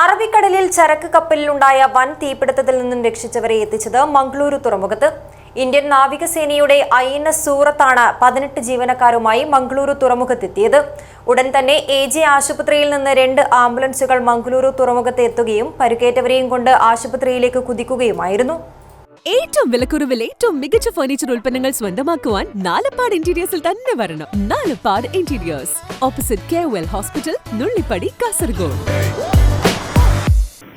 അറബിക്കടലിൽ ചരക്ക് കപ്പലിലുണ്ടായ വൻ തീപിടുത്തത്തിൽ നിന്നും രക്ഷിച്ചവരെ എത്തിച്ചത് മംഗളൂരു തുറമുഖത്ത്. ഇന്ത്യൻ നാവികസേനയുടെ INS സൂറത്താണ് 18 ജീവനക്കാരുമായി മംഗളൂരു തുറമുഖത്തെത്തിയത്. ഉടൻ തന്നെ AJ ആശുപത്രിയിൽ നിന്ന് 2 ആംബുലൻസുകൾ മംഗളൂരു തുറമുഖത്ത് എത്തുകയും പരിക്കേറ്റവരെയും കൊണ്ട് ആശുപത്രിയിലേക്ക് കുതിക്കുകയുമായിരുന്നു. ഏറ്റവും വിലക്കുറവിൽ ഏറ്റവും മികച്ച ഫർണിച്ചർ ഉൽപ്പന്നങ്ങൾ സ്വന്തമാക്കുവാൻ നാലപ്പാട് ഇന്റീരിയേഴ്സിൽ തന്നെ വരണം. Nalappad interiors, opposite KOL hospital, Nullippady, Kasaragod.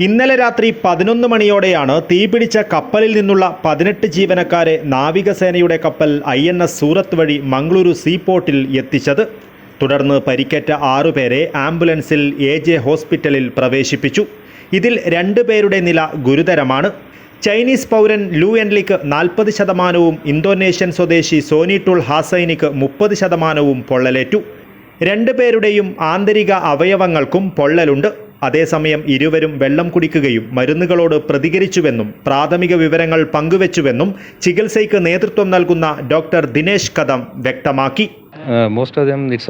ഇന്നലെ രാത്രി 11 മണിയോടെയാണ് തീപിടിച്ച കപ്പലിൽ നിന്നുള്ള 18 ജീവനക്കാരെ നാവികസേനയുടെ കപ്പൽ INS സൂറത്ത് വഴി മംഗളൂരു സീപോർട്ടിൽ എത്തിച്ചത്. തുടർന്ന് പരിക്കേറ്റ 6 പേരെ ആംബുലൻസിൽ AJ ഹോസ്പിറ്റലിൽ പ്രവേശിപ്പിച്ചു. ഇതിൽ 2 പേരുടെ നില ഗുരുതരമാണ്. ചൈനീസ് പൗരൻ ലു എൻലിക്ക് 40%, ഇന്തോനേഷ്യൻ സ്വദേശി സോനിട്ടുൾ ഹാസൈനിക്ക് 30% പൊള്ളലേറ്റു. 2 പേരുടെയും ആന്തരിക അവയവങ്ങൾക്കും പൊള്ളലുണ്ട്. അതേസമയം ഇരുവരും വെള്ളം കുടിക്കുകയും മരുന്നുകളോട് പ്രതികരിച്ചുവെന്നും പ്രാഥമിക വിവരങ്ങൾ പങ്കുവെച്ചുവെന്നും ചികിത്സയ്ക്ക് നേതൃത്വം നൽകുന്ന ഡോക്ടർ ദിനേശ് കദം വ്യക്തമാക്കി. Most of them, it's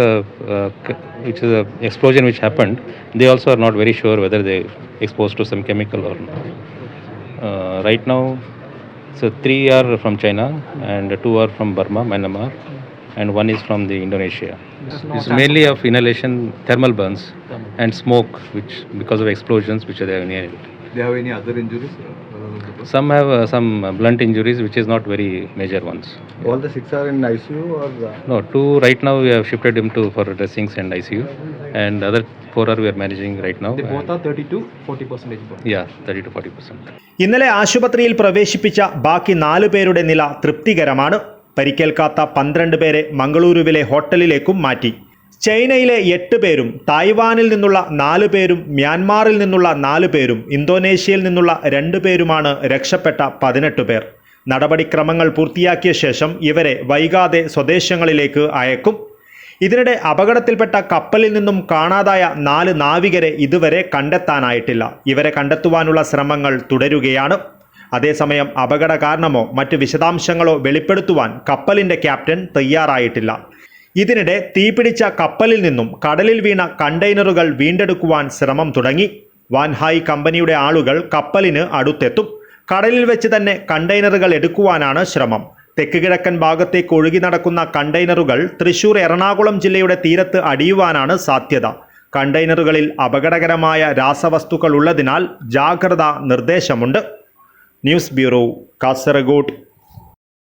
a explosion which happened. They also are not very sure whether they exposed to some chemical or not. Right now, so 3 are from China and 2 are from Burma, Myanmar, and 1 is from the Indonesia. It's mainly of inhalation, thermal burns, and smoke, which because of explosions which they have inhaled. They have any other injuries? Some have some blunt injuries, which is not very major ones. All the 6 are in ICU or? No, 2 right now we have shifted him to for dressings and ICU, and other 4 are we are managing right now. They both are 30-40%. Yeah, 30-40%. ഇന്നലെ ആശുപത്രിയിൽ പ്രവേശിപ്പിച്ച ബാക്കി 4 പേരുടെ നില തൃപ്തികരമാണ്. പരിക്കേൽക്കാത്ത 12 പേരെ മംഗളൂരുവിലെ ഹോട്ടലിലേക്കും മാറ്റി. ചൈനയിലെ 8 പേരും, തായ്വാനിൽ നിന്നുള്ള 4 പേരും, മ്യാൻമാറിൽ നിന്നുള്ള 4 പേരും, ഇന്തോനേഷ്യയിൽ നിന്നുള്ള 2 പേരുമാണ് രക്ഷപ്പെട്ട 18 പേർ. നടപടിക്രമങ്ങൾ പൂർത്തിയാക്കിയ ശേഷം ഇവരെ വൈകാതെ സ്വദേശങ്ങളിലേക്ക് അയക്കും. ഇതിനിടെ അപകടത്തിൽപ്പെട്ട കപ്പലിൽ നിന്നും കാണാതായ 4 നാവികരെ ഇതുവരെ കണ്ടെത്താനായിട്ടില്ല. ഇവരെ കണ്ടെത്തുവാനുള്ള ശ്രമങ്ങൾ തുടരുകയാണ്. അതേസമയം അപകട കാരണമോ മറ്റ് വിശദാംശങ്ങളോ വെളിപ്പെടുത്തുവാൻ കപ്പലിൻ്റെ ക്യാപ്റ്റൻ തയ്യാറായിട്ടില്ല. ഇതിനിടെ തീപിടിച്ച കപ്പലിൽ നിന്നും കടലിൽ വീണ കണ്ടെയ്നറുകൾ വീണ്ടെടുക്കുവാൻ ശ്രമം തുടങ്ങി. വാൻഹായ് കമ്പനിയുടെ ആളുകൾ കപ്പലിന് അടുത്തെത്തും. കടലിൽ വെച്ച് തന്നെ കണ്ടെയ്നറുകൾ എടുക്കുവാനാണ് ശ്രമം. തെക്ക് കിഴക്കൻ ഭാഗത്തേക്ക് ഒഴുകി നടക്കുന്ന കണ്ടെയ്നറുകൾ തൃശൂർ, എറണാകുളം ജില്ലയുടെ തീരത്ത് അടിയുവാനാണ് സാധ്യത. കണ്ടെയ്നറുകളിൽ അപകടകരമായ രാസവസ്തുക്കൾ ഉള്ളതിനാൽ ജാഗ്രതാ നിർദ്ദേശമുണ്ട്. News bureau, Kasaragod.